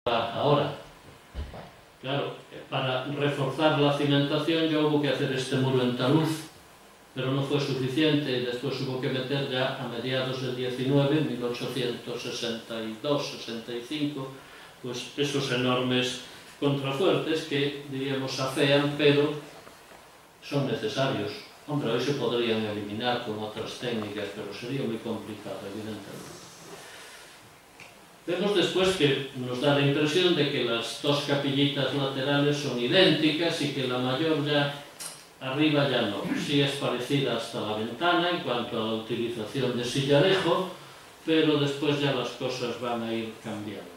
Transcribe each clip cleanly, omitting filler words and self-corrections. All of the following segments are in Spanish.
ahora. Claro, para reforzar la cimentación ya hubo que hacer este muro en taluz, pero no fue suficiente y después hubo que meter ya a mediados del 19, 1862-65, pues esos enormes contrafuertes que, diríamos, afean, pero son necesarios. Hombre, hoy se podrían eliminar con otras técnicas, pero sería muy complicado, evidentemente. Vemos después que nos da la impresión de que las dos capillitas laterales son idénticas y que la mayor ya arriba ya no. Sí es parecida hasta la ventana en cuanto a la utilización de sillarejo, pero después ya las cosas van a ir cambiando.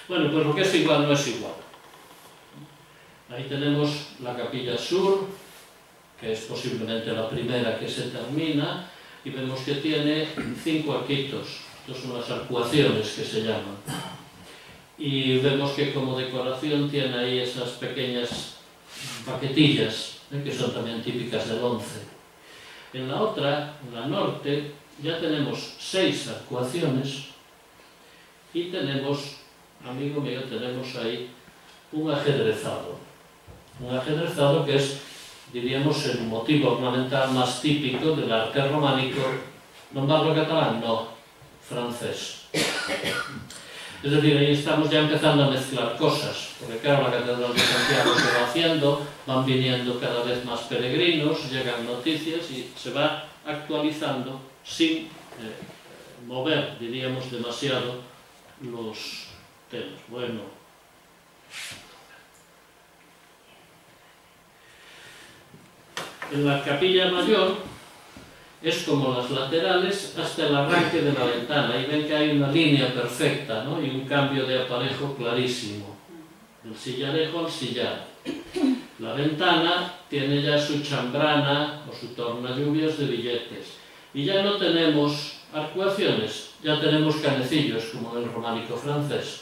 Bueno, pues lo que es igual no es igual. Ahí tenemos la capilla sur, que es posiblemente la primera que se termina, y vemos que tiene 5 arquitos. Estas son las arcuaciones que se llaman. Y vemos que como decoración tiene ahí esas pequeñas baquetillas, que son también típicas del 11. En la otra, en la norte, ya tenemos 6 arcuaciones y tenemos, amigo mío, tenemos ahí un ajedrezado. Un ajedrezado que es, diríamos, el motivo ornamental más típico del arte románico, lombardo-catalán, no, francés. Es decir, ahí estamos ya empezando a mezclar cosas, porque claro, la Catedral de Santiago se va haciendo, van viniendo cada vez más peregrinos, llegan noticias y se va actualizando sin mover, diríamos, demasiado los temas. Bueno, en la capilla mayor es como las laterales hasta el arranque de la ventana. Y ven que hay una línea perfecta, ¿no? Y un cambio de aparejo clarísimo. Del sillarejo al sillar. La ventana tiene ya su chambrana o su tornalluvias de billetes. Y ya no tenemos arcuaciones, ya tenemos canecillos, como en el románico francés.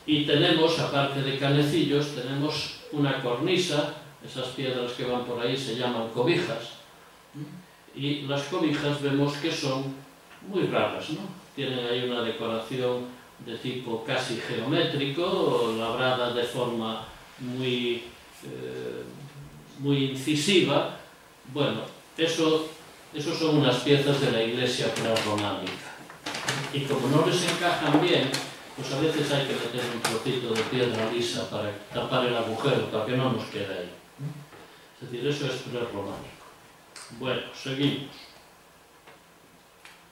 Y tenemos, aparte de canecillos, tenemos una cornisa. Esas piedras que van por ahí se llaman cobijas. Y las cobijas vemos que son muy raras, ¿no? Tienen ahí una decoración de tipo casi geométrico, labrada de forma muy incisiva. Bueno, eso son unas piezas de la iglesia prerrománica. Y como no les encajan bien, pues a veces hay que meter un trocito de piedra lisa para tapar el agujero, para que no nos quede ahí. Es decir, eso es prerrománico. Bueno, seguimos.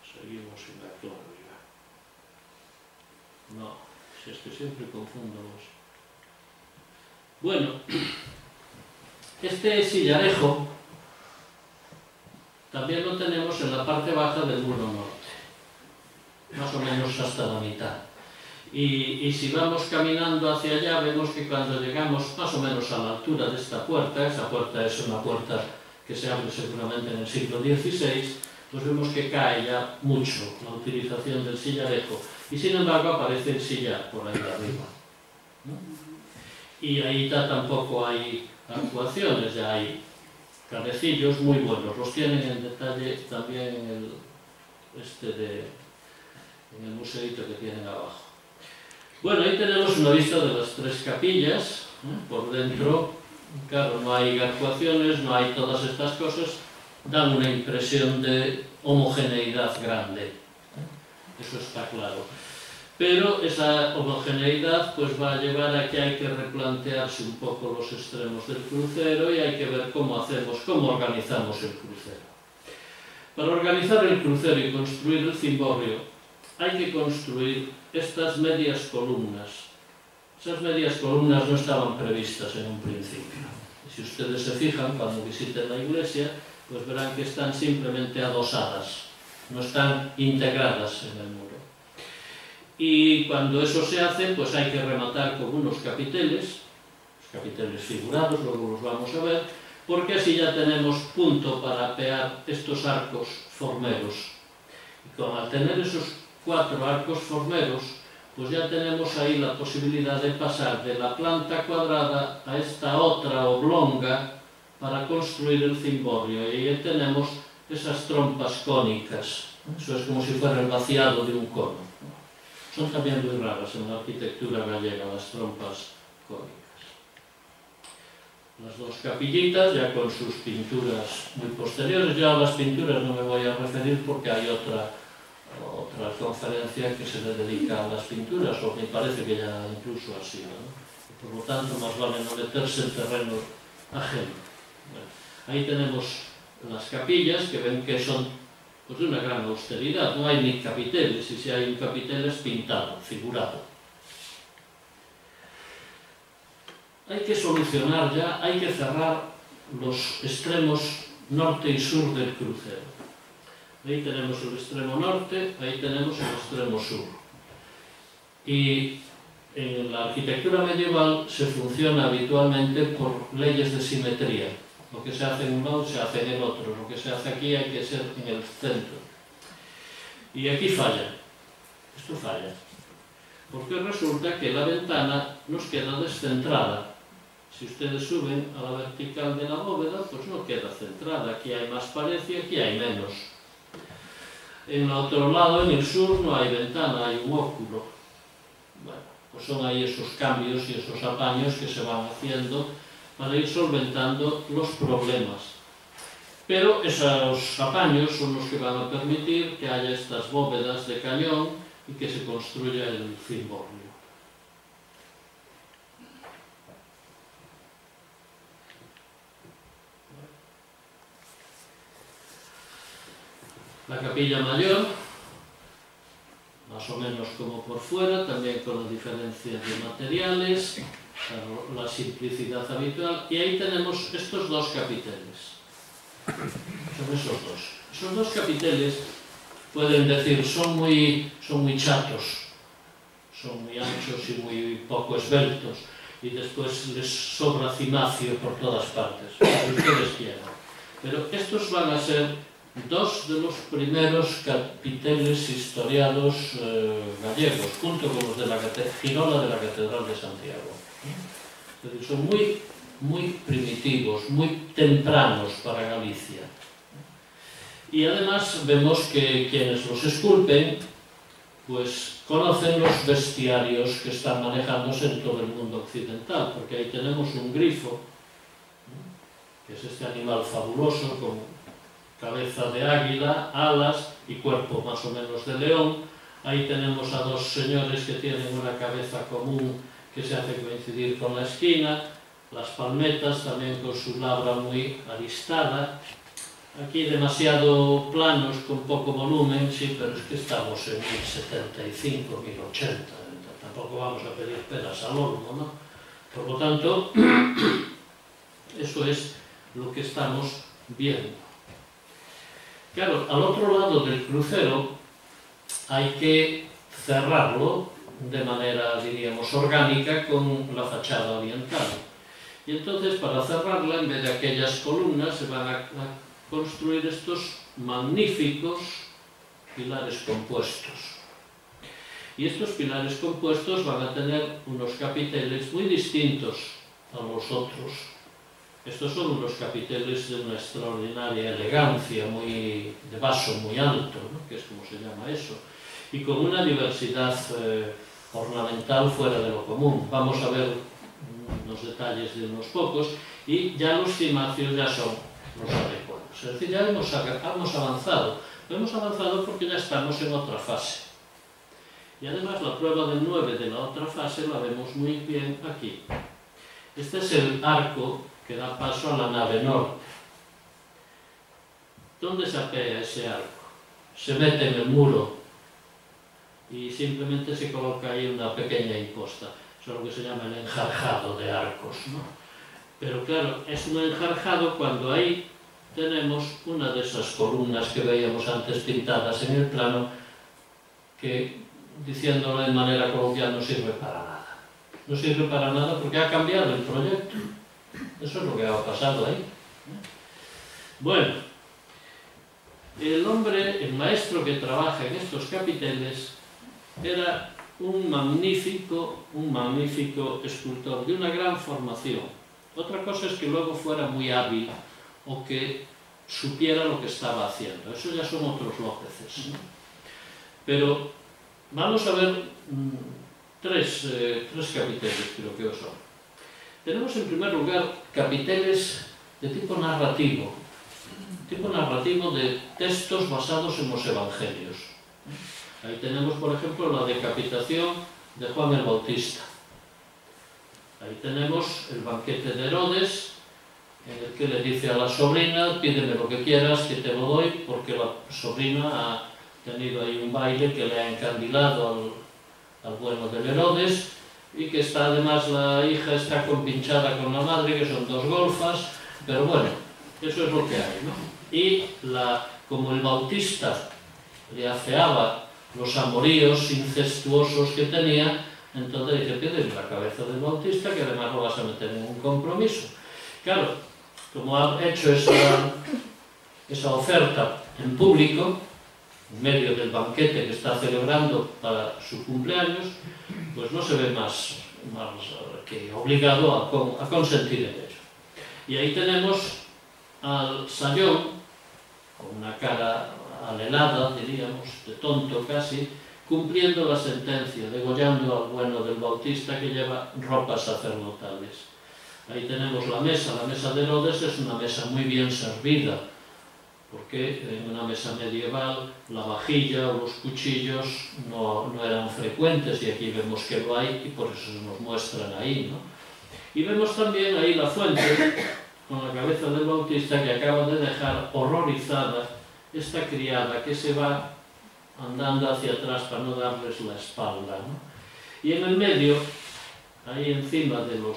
Seguimos en la crónica. No, si es que siempre confundo los... Bueno, este sillarejo también lo tenemos en la parte baja del muro norte, más o menos hasta la mitad. Y si vamos caminando hacia allá, vemos que cuando llegamos más o menos a la altura de esta puerta, esa puerta es una puerta que se abre seguramente en el siglo XVI, pues vemos que cae ya mucho la utilización del sillarejo y sin embargo aparece el sillar por ahí arriba, ¿no? Y ahí ya tampoco hay arcuaciones, ya hay canecillos muy buenos, los tienen en detalle también en el museito que tienen abajo. Bueno, ahí tenemos una vista de las 3 capillas, por dentro. Claro, no hay arcuaciones, no hay todas estas cosas, dan una impresión de homogeneidad grande. Eso está claro. Pero esa homogeneidad pues va a llevar a que hay que replantearse un poco los extremos del crucero y hay que ver cómo organizamos el crucero. Para organizar el crucero y construir el cimborrio hay que construir estas medias columnas. Esas medias columnas no estaban previstas en un principio. Si ustedes se fijan, cuando visiten la iglesia, pues verán que están simplemente adosadas, no están integradas en el muro. Y cuando eso se hace, pues hay que rematar con unos capiteles, los capiteles figurados, luego los vamos a ver, porque así ya tenemos punto para apear estos arcos formeros. Y al tener esos 4 arcos formeros, pues ya tenemos ahí la posibilidad de pasar de la planta cuadrada a esta otra oblonga para construir el cimborrio. Y ahí tenemos esas trompas cónicas. Eso es como si fuera el vaciado de un cono. Son también muy raras en la arquitectura gallega las trompas cónicas. Las dos capillitas, ya con sus pinturas muy posteriores. Yo a las pinturas no me voy a referir porque hay otra conferencia que se le dedica a las pinturas, o me parece que ya incluso ha sido, ¿no? Por lo tanto, más vale no meterse en terreno ajeno. Bueno, ahí tenemos las capillas, que ven que son pues, de una gran austeridad. No hay ni capiteles, y si hay un capitel es pintado, figurado. Hay que solucionar ya, hay que cerrar los extremos norte y sur del crucero. Ahí tenemos el extremo norte, ahí tenemos el extremo sur. Y en la arquitectura medieval se funciona habitualmente por leyes de simetría. Lo que se hace en un lado se hace en el otro, lo que se hace aquí hay que ser en el centro. Y aquí falla, esto falla, porque resulta que la ventana nos queda descentrada. Si ustedes suben a la vertical de la bóveda, pues no queda centrada, aquí hay más pared y aquí hay menos. En el otro lado, en el sur, no hay ventana, hay un óculo. Bueno, pues son ahí esos cambios y esos apaños que se van haciendo para ir solventando los problemas. Pero esos apaños son los que van a permitir que haya estas bóvedas de cañón y que se construya el cimborrio. La capilla mayor, más o menos como por fuera, también con la diferencia de materiales, la simplicidad habitual, y ahí tenemos estos dos capiteles. Son esos dos. Esos dos capiteles, pueden decir, son muy chatos, son muy anchos y muy poco esbeltos, y después les sobra cimacio por todas partes, lo que ustedes quieran. Pero estos van a ser dos de los primeros capiteles historiados gallegos, junto con los de la girola de la Catedral de Santiago. Es decir, son muy primitivos, muy tempranos para Galicia. Y además vemos que quienes los esculpen pues conocen los bestiarios que están manejándose en todo el mundo occidental, porque ahí tenemos un grifo, que es este animal fabuloso con cabeza de águila, alas y cuerpo más o menos de león. Ahí tenemos a dos señores que tienen una cabeza común que se hace coincidir con la esquina, las palmetas también con su labra muy aristada. Aquí demasiado planos con poco volumen, sí, pero es que estamos en 1075, 1080, tampoco vamos a pedir peras al olmo, ¿no? Por lo tanto, eso es lo que estamos viendo. Claro, al otro lado del crucero hay que cerrarlo de manera, diríamos, orgánica con la fachada oriental. Y entonces, para cerrarla, en vez de aquellas columnas, se van a construir estos magníficos pilares compuestos. Y estos pilares compuestos van a tener unos capiteles muy distintos a los otros. Estos son unos capiteles de una extraordinaria elegancia, de vaso muy alto, ¿no? Que es como se llama eso, y con una diversidad ornamental fuera de lo común. Vamos a ver unos detalles de unos pocos, y ya los cimacios ya son los adecuados. Es decir, ya hemos avanzado. Hemos avanzado porque ya estamos en otra fase. Y además la prueba del 9 de la otra fase la vemos muy bien aquí. Este es el arco que da paso a la nave norte. ¿Dónde se apea ese arco? Se mete en el muro y simplemente se coloca ahí una pequeña imposta. Eso es lo que se llama el enjarjado de arcos, ¿no? Pero claro, es un enjarjado cuando ahí tenemos una de esas columnas que veíamos antes pintadas en el plano, que, diciéndolo de manera coloquial, no sirve para nada. No sirve para nada porque ha cambiado el proyecto. Eso es lo que ha pasado ahí. Bueno, el maestro que trabaja en estos capiteles era un magnífico escultor de una gran formación. Otra cosa es que luego fuera muy hábil o que supiera lo que estaba haciendo. Eso ya son otros Lópeces, ¿no? Pero Vamos a ver tres capiteles, creo que son. Tenemos en primer lugar capiteles de tipo narrativo de textos basados en los evangelios. Ahí tenemos, por ejemplo, la decapitación de Juan el Bautista. Ahí tenemos el banquete de Herodes, en el que le dice a la sobrina: pídeme lo que quieras que te lo doy, porque la sobrina ha tenido ahí un baile que le ha encandilado al bueno del Herodes, y que está, además, la hija está compinchada con la madre, que son dos golfas, pero bueno, eso es lo que hay, ¿no? Y como el Bautista le afeaba los amoríos incestuosos que tenía, entonces dice: pídeme la cabeza del Bautista, que además lo vas a meter en un compromiso. Claro, como ha hecho esa oferta en público, en medio del banquete que está celebrando para su cumpleaños, pues no se ve más que obligado a consentir en ello. Y ahí tenemos al sayón, con una cara alelada, diríamos, de tonto casi, cumpliendo la sentencia, degollando al bueno del Bautista, que lleva ropas sacerdotales. Ahí tenemos la mesa de Herodes. Es una mesa muy bien servida, porque en una mesa medieval la vajilla o los cuchillos no eran frecuentes, y aquí vemos que lo hay, y por eso se nos muestran ahí, ¿no? Y vemos también ahí la fuente, con la cabeza del Bautista, que acaba de dejar horrorizada esta criada, que se va andando hacia atrás para no darles la espalda, ¿no? Y en el medio, ahí encima de los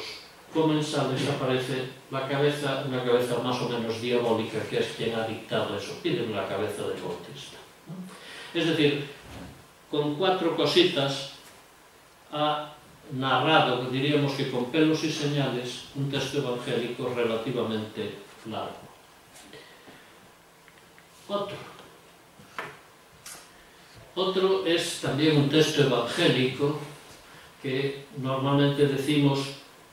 comensales, aparece una cabeza más o menos diabólica, que es quien ha dictado eso: pídeme la cabeza del Bautista, ¿no? Es decir, con cuatro cositas ha narrado, diríamos que con pelos y señales, un texto evangélico relativamente largo. Otro es también un texto evangélico que normalmente decimos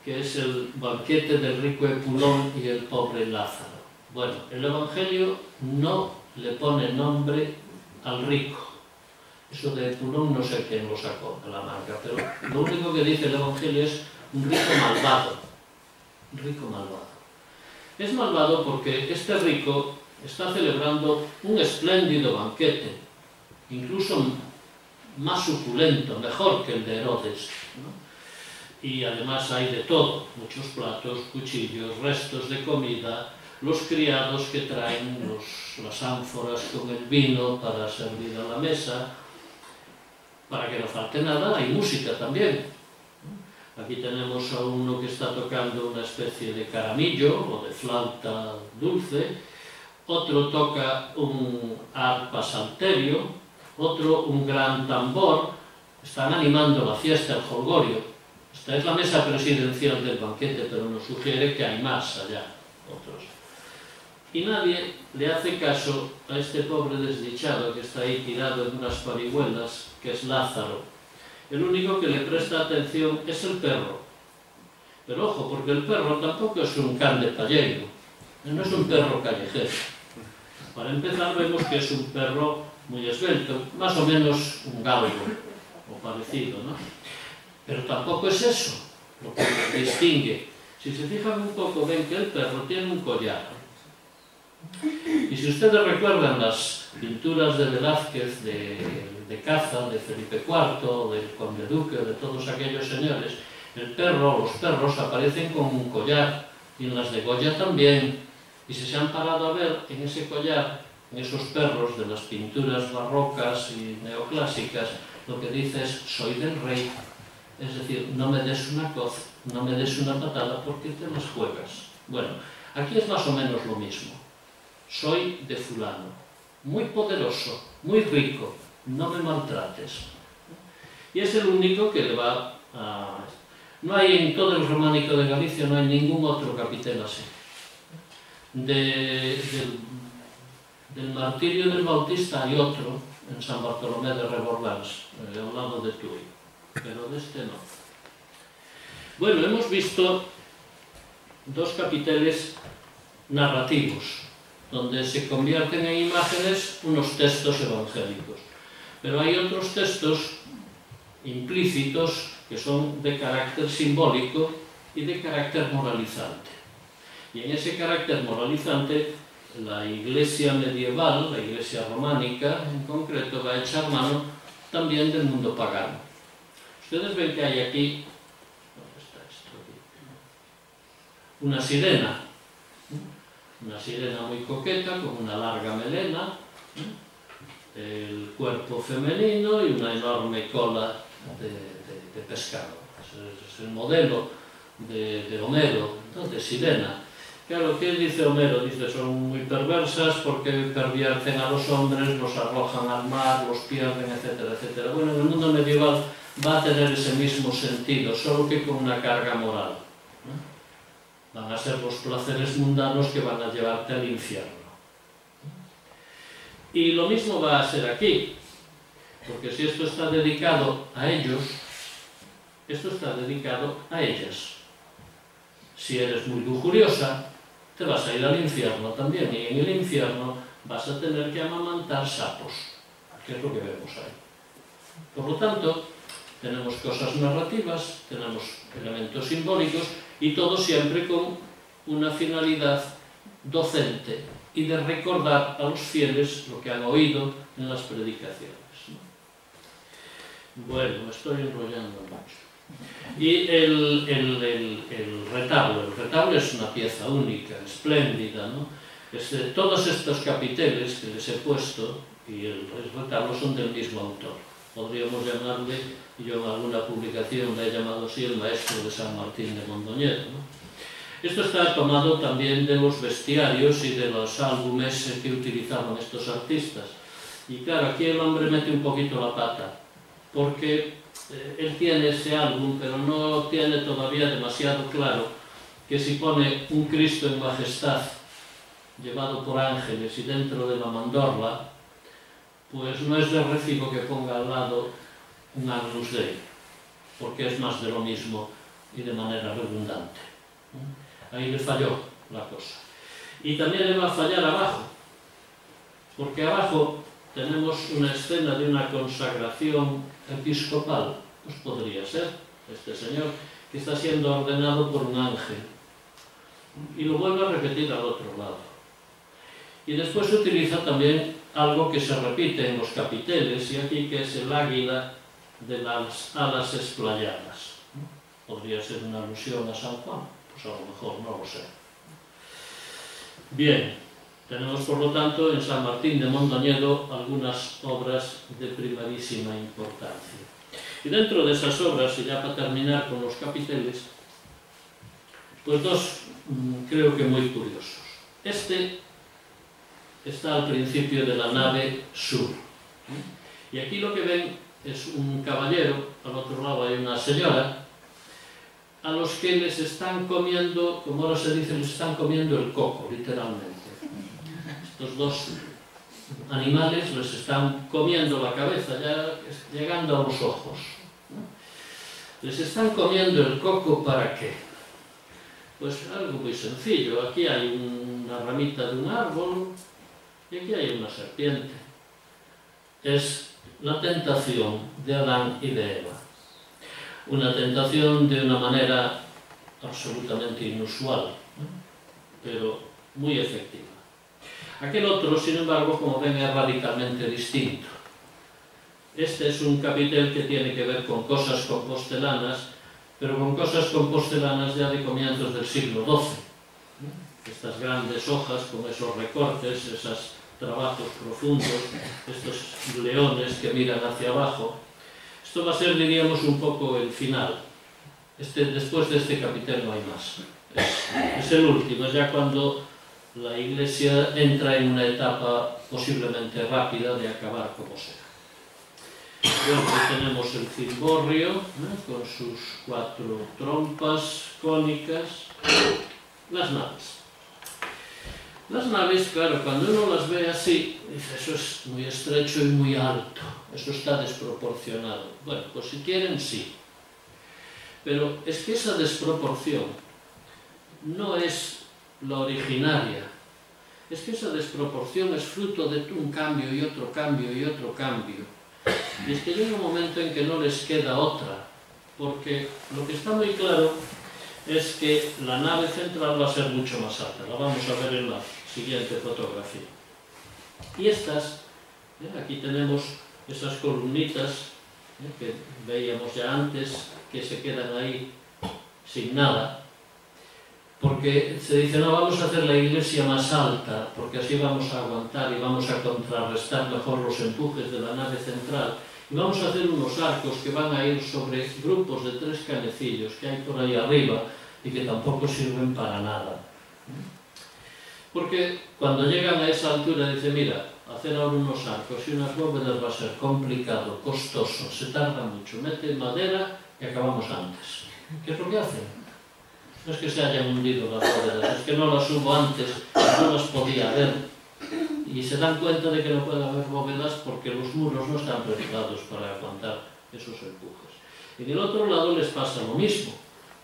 que es el banquete del rico Epulón y el pobre Lázaro. Bueno, el Evangelio no le pone nombre al rico. Eso de Epulón no sé quién lo sacó de la manga, pero lo único que dice el Evangelio es un rico malvado. Un rico malvado. Es malvado porque este rico está celebrando un espléndido banquete, incluso más suculento, mejor que el de Herodes, ¿no? Y además hay de todo: muchos platos, cuchillos, restos de comida, los criados que traen las ánforas con el vino para servir a la mesa, para que no falte nada. Hay música también. Aquí tenemos a uno que está tocando una especie de caramillo o de flauta dulce, otro toca un arpa salterio, otro un gran tambor. Están animando la fiesta, el jolgorio. Esta es la mesa presidencial del banquete, pero nos sugiere que hay más allá, otros. Y nadie le hace caso a este pobre desdichado que está ahí tirado en unas parihuelas, que es Lázaro. El único que le presta atención es el perro. Pero ojo, porque el perro tampoco es un can de palleiro, no es un perro callejero. Para empezar, vemos que es un perro muy esbelto, más o menos un galgo, o parecido, ¿no? Pero tampoco es eso lo que lo distingue. Si se fijan un poco, ven que el perro tiene un collar. Y si ustedes recuerdan las pinturas de Velázquez de caza, de Felipe IV, del Conde Duque, de todos aquellos señores, los perros aparecen con un collar, y en las de Goya también. Y si se han parado a ver en ese collar, en esos perros de las pinturas barrocas y neoclásicas, lo que dice es: soy del rey. Es decir, no me des una coz, no me des una patada, porque te las juegas. Bueno, aquí es más o menos lo mismo. Soy de fulano, muy poderoso, muy rico, no me maltrates. Y es el único que le va a... No hay en todo el románico de Galicia, no hay ningún otro capitel así. Del martirio del Bautista hay otro, en San Bartolomé de Rebordans, al lado de Tui, pero de este no. Bueno, hemos visto dos capiteles narrativos, donde se convierten en imágenes unos textos evangélicos. Pero hay otros textos implícitos que son de carácter simbólico y de carácter moralizante. Y en ese carácter moralizante, la Iglesia medieval, la Iglesia románica en concreto, va a echar mano también del mundo pagano. Ustedes ven que hay aquí, ¿dónde está esto? Una sirena muy coqueta, con una larga melena, el cuerpo femenino y una enorme cola de pescado. Es el modelo de Homero, ¿no? De sirena. Claro, ¿qué dice Homero? Dice, son muy perversas porque pervierten a los hombres, los arrojan al mar, los pierden, etcétera, etcétera. Bueno, en el mundo medieval va a tener ese mismo sentido, solo que con una carga moral, ¿no? Van a ser los placeres mundanos que van a llevarte al infierno. Y lo mismo va a ser aquí, porque si esto está dedicado a ellos, esto está dedicado a ellas. Si eres muy lujuriosa, te vas a ir al infierno también, y en el infierno vas a tener que amamantar sapos, que es lo que vemos ahí. Por lo tanto, tenemos cosas narrativas, tenemos elementos simbólicos, y todo siempre con una finalidad docente y de recordar a los fieles lo que han oído en las predicaciones. Bueno, me estoy enrollando mucho. Y el retablo es una pieza única, espléndida, ¿no? Todos estos capiteles que les he puesto y el retablo son del mismo autor. Podríamos llamarle, yo en alguna publicación le he llamado así, el maestro de San Martín de Mondoñedo, ¿no? Esto está tomado también de los bestiarios y de los álbumes que utilizaban estos artistas. Y claro, aquí el hombre mete un poquito la pata, porque él tiene ese álbum, pero no tiene todavía demasiado claro que si pone un Cristo en majestad, llevado por ángeles y dentro de la mandorla, pues no es de recibo que ponga al lado un Agnus Dei, porque es más de lo mismo y de manera redundante. Ahí le falló la cosa. Y también le va a fallar abajo, porque abajo tenemos una escena de una consagración episcopal, pues podría ser este señor que está siendo ordenado por un ángel, y lo vuelve a repetir al otro lado. Y después se utiliza también algo que se repite en los capiteles, y aquí que es el águila de las alas esplayadas. Podría ser una alusión a San Juan, pues a lo mejor, no lo sé. Bien, tenemos por lo tanto en San Martín de Mondoñedo algunas obras de primerísima importancia. Y dentro de esas obras, y ya para terminar con los capiteles, pues dos creo que muy curiosos. Este está al principio de la nave sur. Y aquí lo que ven es un caballero, al otro lado hay una señora, a los que les están comiendo, como ahora se dice, les están comiendo el coco, literalmente. Estos dos animales les están comiendo la cabeza, ya llegando a los ojos. Les están comiendo el coco, ¿para qué? Pues algo muy sencillo. Aquí hay una ramita de un árbol y aquí hay una serpiente. Es la tentación de Adán y de Eva. Una tentación de una manera absolutamente inusual, ¿no? Pero muy efectiva. Aquel otro, sin embargo, como ven, es radicalmente distinto. Este es un capitel que tiene que ver con cosas compostelanas, pero con cosas compostelanas ya de comienzos del siglo XII. Estas grandes hojas con esos recortes, esos trabajos profundos, estos leones que miran hacia abajo. Esto va a ser, diríamos, un poco el final. Después de este capitel no hay más. Es el último, es ya cuando la Iglesia entra en una etapa posiblemente rápida de acabar como sea. Luego tenemos el cimborrio, con sus 4 trompas cónicas. Las naves. Las naves, claro, cuando uno las ve así, dice, eso es muy estrecho y muy alto, eso está desproporcionado. Bueno, pues si quieren, sí. Pero es que esa desproporción no es la originaria. Es que esa desproporción es fruto de un cambio y otro cambio y otro cambio. Y es que llega un momento en que no les queda otra, porque lo que está muy claro es que la nave central va a ser mucho más alta. La vamos a ver en la siguiente fotografía. Y estas, aquí tenemos esas columnitas que veíamos ya antes, que se quedan ahí sin nada, porque se dice, no, vamos a hacer la iglesia más alta, porque así vamos a aguantar y vamos a contrarrestar mejor los empujes de la nave central, y vamos a hacer unos arcos que van a ir sobre grupos de 3 canecillos que hay por ahí arriba y que tampoco sirven para nada. Porque cuando llegan a esa altura dice, mira, hacer ahora unos arcos y unas bóvedas va a ser complicado, costoso, se tarda mucho, mete madera y acabamos antes. ¿Qué es lo que hacen? No es que se hayan hundido las bóvedas, es que no las hubo antes, no las podía ver. Y se dan cuenta de que no puede haber bóvedas porque los muros no están preparados para aguantar esos empujes. Y del otro lado les pasa lo mismo,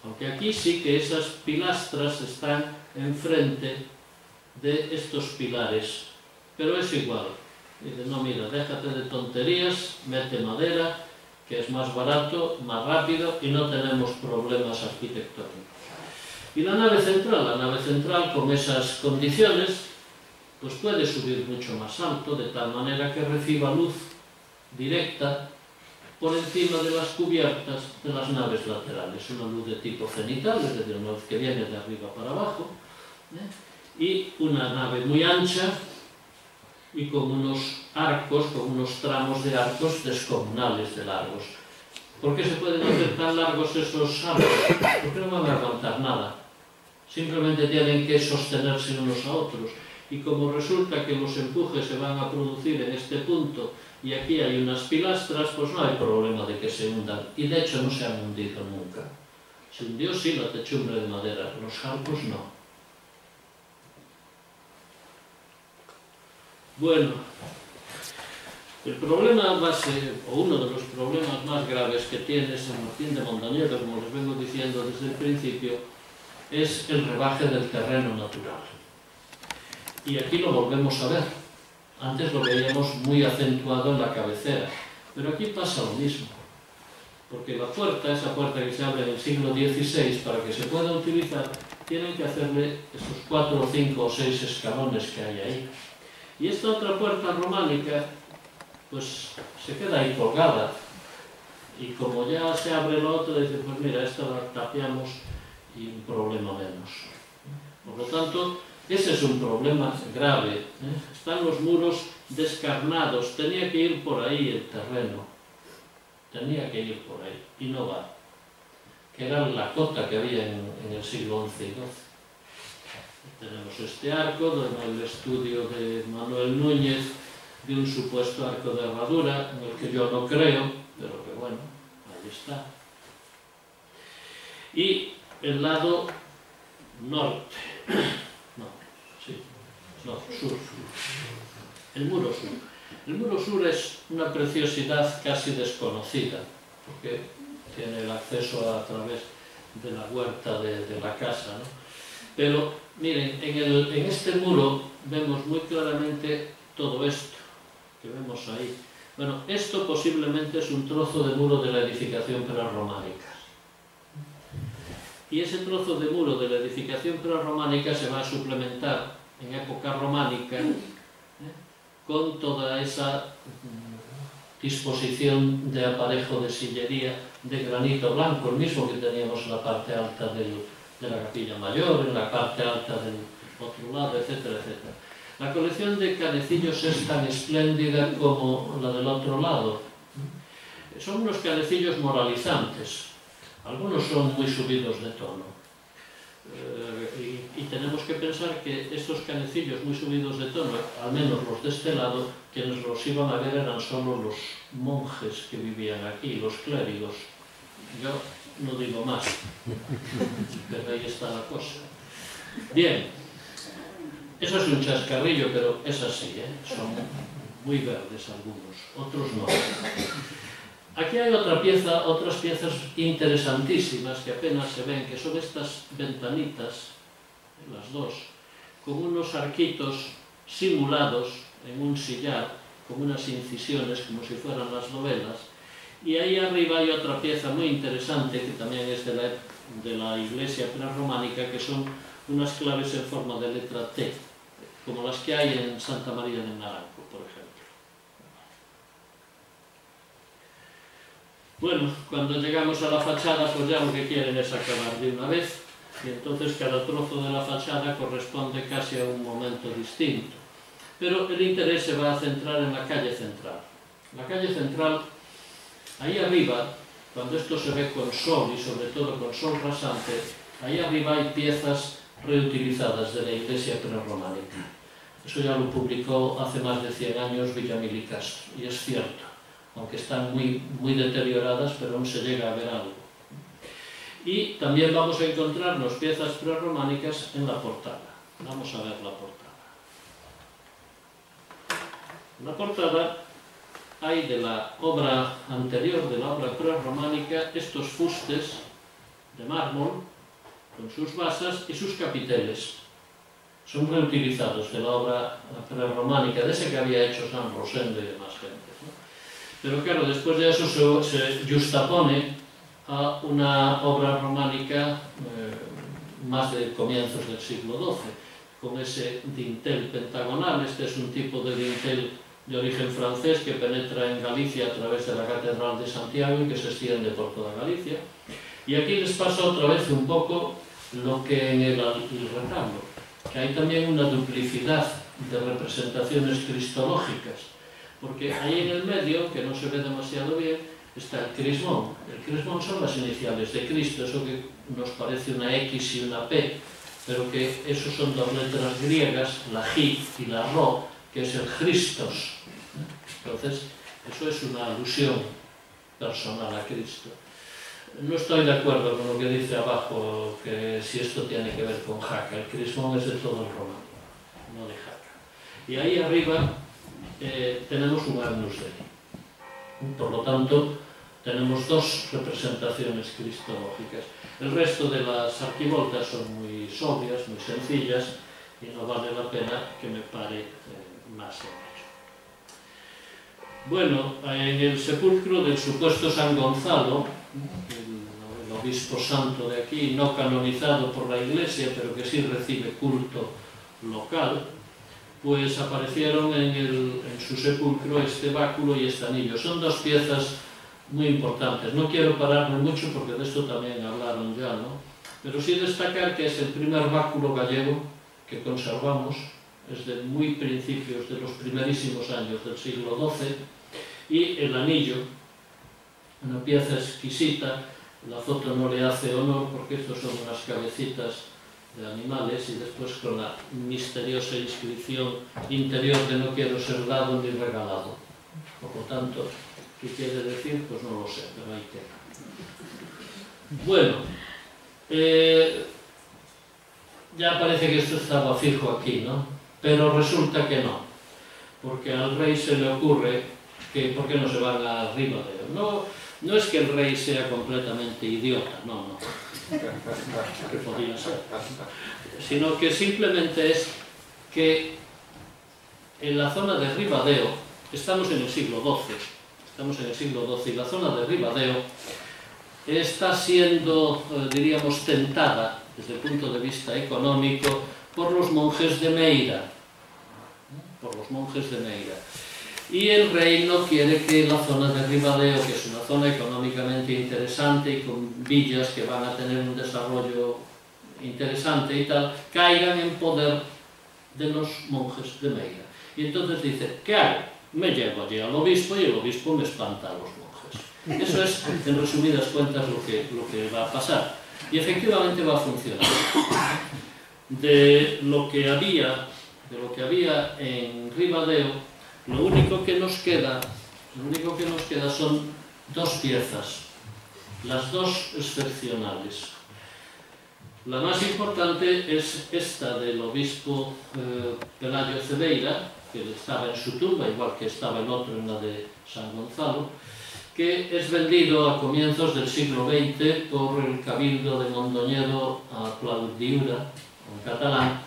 aunque aquí sí que esas pilastras están enfrente de estos pilares, pero es igual. Dice, no, mira, déjate de tonterías, mete madera, que es más barato, más rápido y no tenemos problemas arquitectónicos. Y la nave central con esas condiciones, pues puede subir mucho más alto, de tal manera que reciba luz directa por encima de las cubiertas de las naves laterales. Una luz de tipo cenital, es decir, una luz que viene de arriba para abajo, y una nave muy ancha y con unos arcos, con unos tramos de arcos descomunales de largos. ¿Por qué se pueden hacer tan largos esos arcos? Porque no van a aguantar nada. Simplemente tienen que sostenerse unos a otros. Y como resulta que los empujes se van a producir en este punto y aquí hay unas pilastras, pues no hay problema de que se hundan. Y de hecho no se han hundido nunca. Se hundió sí la techumbre de madera, los arcos no. Bueno, el problema base, o uno de los problemas más graves que tiene San Martín de Montañedo, como les vengo diciendo desde el principio, es el rebaje del terreno natural. Y aquí lo volvemos a ver. Antes lo veíamos muy acentuado en la cabecera, pero aquí pasa lo mismo. Porque la puerta, esa puerta que se abre en el siglo XVI, para que se pueda utilizar, tienen que hacerle esos 4, 5 o 6 escalones que hay ahí. Y esta otra puerta románica, pues se queda ahí colgada. Y como ya se abre la otra, dice, pues mira, esta la tapiamos y un problema menos. Por lo tanto, ese es un problema grave. Están los muros descarnados, tenía que ir por ahí el terreno. Tenía que ir por ahí, y no va. Que era la cota que había en el siglo XI y XII. Tenemos este arco, el estudio de Manuel Núñez, de un supuesto arco de herradura, en el que yo no creo, pero que bueno, ahí está. Y el lado norte, sur, el muro sur. El muro sur es una preciosidad casi desconocida, porque tiene el acceso a través de la huerta de la casa, ¿no? Pero miren, en este muro vemos muy claramente todo esto que vemos ahí. Bueno, esto posiblemente es un trozo de muro de la edificación prerrománica. Y ese trozo de muro de la edificación prerrománica se va a suplementar en época románica con toda esa disposición de aparejo de sillería de granito blanco, el mismo que teníamos en la parte alta de la capilla mayor, en la parte alta del otro lado, etcétera, etcétera. La colección de canecillos es tan espléndida como la del otro lado. Son unos canecillos moralizantes. Algunos son muy subidos de tono. Y tenemos que pensar que estos canecillos muy subidos de tono, al menos los de este lado, quienes los iban a ver eran solo los monjes que vivían aquí, los clérigos. Yo no digo más, pero ahí está la cosa. Bien, eso es un chascarrillo, pero es así, son muy verdes algunos, otros no. Aquí hay otras piezas interesantísimas que apenas se ven, que son estas ventanitas, las dos, con unos arquitos simulados en un sillar, como unas incisiones, como si fueran las novelas. Y ahí arriba hay otra pieza muy interesante, que también es de la iglesia prerrománica, que son unas claves en forma de letra T, como las que hay en Santa María de Naranco, por ejemplo. Bueno, cuando llegamos a la fachada, pues ya lo que quieren es acabar de una vez, y entonces cada trozo de la fachada corresponde casi a un momento distinto. Pero el interés se va a centrar en la calle central. La calle central, ahí arriba, cuando esto se ve con sol, y sobre todo con sol rasante, ahí arriba hay piezas reutilizadas de la iglesia prerrománica. Eso ya lo publicó hace más de 100 años Villamil y Castro, y es cierto, aunque están muy deterioradas, pero aún se llega a ver algo. Y también vamos a encontrarnos piezas prerrománicas en la portada. Vamos a ver la portada. En la portada hay de la obra anterior, de la obra prerrománica, estos fustes de mármol, con sus basas y sus capiteles. Son reutilizados de la obra prerrománica, de ese que había hecho San Rosendo y demás gente, ¿no? Pero claro, después de eso se justapone a una obra románica más de comienzos del siglo XII, con ese dintel pentagonal. Este es un tipo de dintel de origen francés que penetra en Galicia a través de la Catedral de Santiago y que se extiende por toda Galicia. Y aquí les pasa otra vez un poco lo que en el retablo, que hay también una duplicidad de representaciones cristológicas, porque ahí en el medio, que no se ve demasiado bien, está el crismón. El crismón son las iniciales de Cristo, eso que nos parece una X y una P, pero que esos son dos letras griegas, la J y la Ro, que es el Christos. Entonces, eso es una alusión personal a Cristo. No estoy de acuerdo con lo que dice abajo, que si esto tiene que ver con Jaca. El crismón es de todo el románico, no de Jaca. Y ahí arriba tenemos un Agnus Dei. Por lo tanto, tenemos dos representaciones cristológicas. El resto de las arquivoltas son muy sobrias, muy sencillas, y no vale la pena que me pare más en ello. Bueno, en el sepulcro del supuesto San Gonzalo, el obispo santo de aquí, no canonizado por la Iglesia, pero que sí recibe culto local, pues aparecieron en su sepulcro este báculo y este anillo. Son dos piezas muy importantes. No quiero pararme mucho porque de esto también hablaron ya, ¿no? Pero sí destacar que es el primer báculo gallego que conservamos, es de muy principios, de los primerísimos años del siglo XII, y el anillo, una pieza exquisita. La foto no le hace honor porque estos son unas cabecitas de animales y después con la misteriosa inscripción interior de no quiero ser dado ni regalado. Por lo tanto, ¿qué quiere decir? Pues no lo sé, pero ahí queda. Bueno, ya parece que esto estaba fijo aquí, ¿no? Pero resulta que no, porque al rey se le ocurre que ¿por qué no se van a Ribadeo? No es que el rey sea completamente idiota, no, que podría ser, sino que simplemente es que en la zona de Ribadeo, estamos en el siglo XII, y la zona de Ribadeo está siendo, diríamos, tentada desde el punto de vista económico por los monjes de Meira, y el rey no quiere que la zona de Ribadeo, que es una zona económicamente interesante y con villas que van a tener un desarrollo interesante y tal, caigan en poder de los monjes de Meira. Y entonces dice, ¿qué hago? Me llevo allí al obispo y el obispo me espanta a los monjes. Eso es, en resumidas cuentas, lo que va a pasar. Y efectivamente va a funcionar. De lo que había en Ribadeo, lo único que nos queda son dos piezas, las dos excepcionales. La más importante es esta del obispo Pelayo Cebeira, que estaba en su tumba, igual que estaba el otro en la de San Gonzalo, que es vendido a comienzos del siglo XX por el Cabildo de Mondoñedo a Claudiura, un catalán,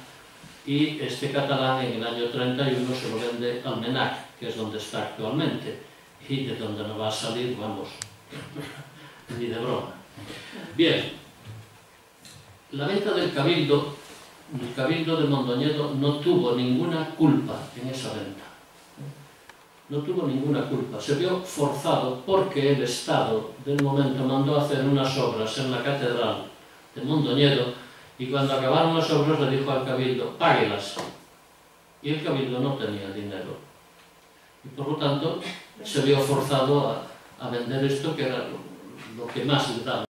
y este catalán en el año 31 se lo vende al Menac, que es donde está actualmente, y de donde no va a salir, vamos, ni de broma. Bien, la venta del Cabildo, el Cabildo de Mondoñedo no tuvo ninguna culpa en esa venta. No tuvo ninguna culpa, se vio forzado porque el Estado del momento mandó hacer unas obras en la catedral de Mondoñedo y cuando acabaron las obras le dijo al Cabildo, páguelas. Y el Cabildo no tenía dinero. Y por lo tanto se vio forzado a vender esto que era lo que más le daba.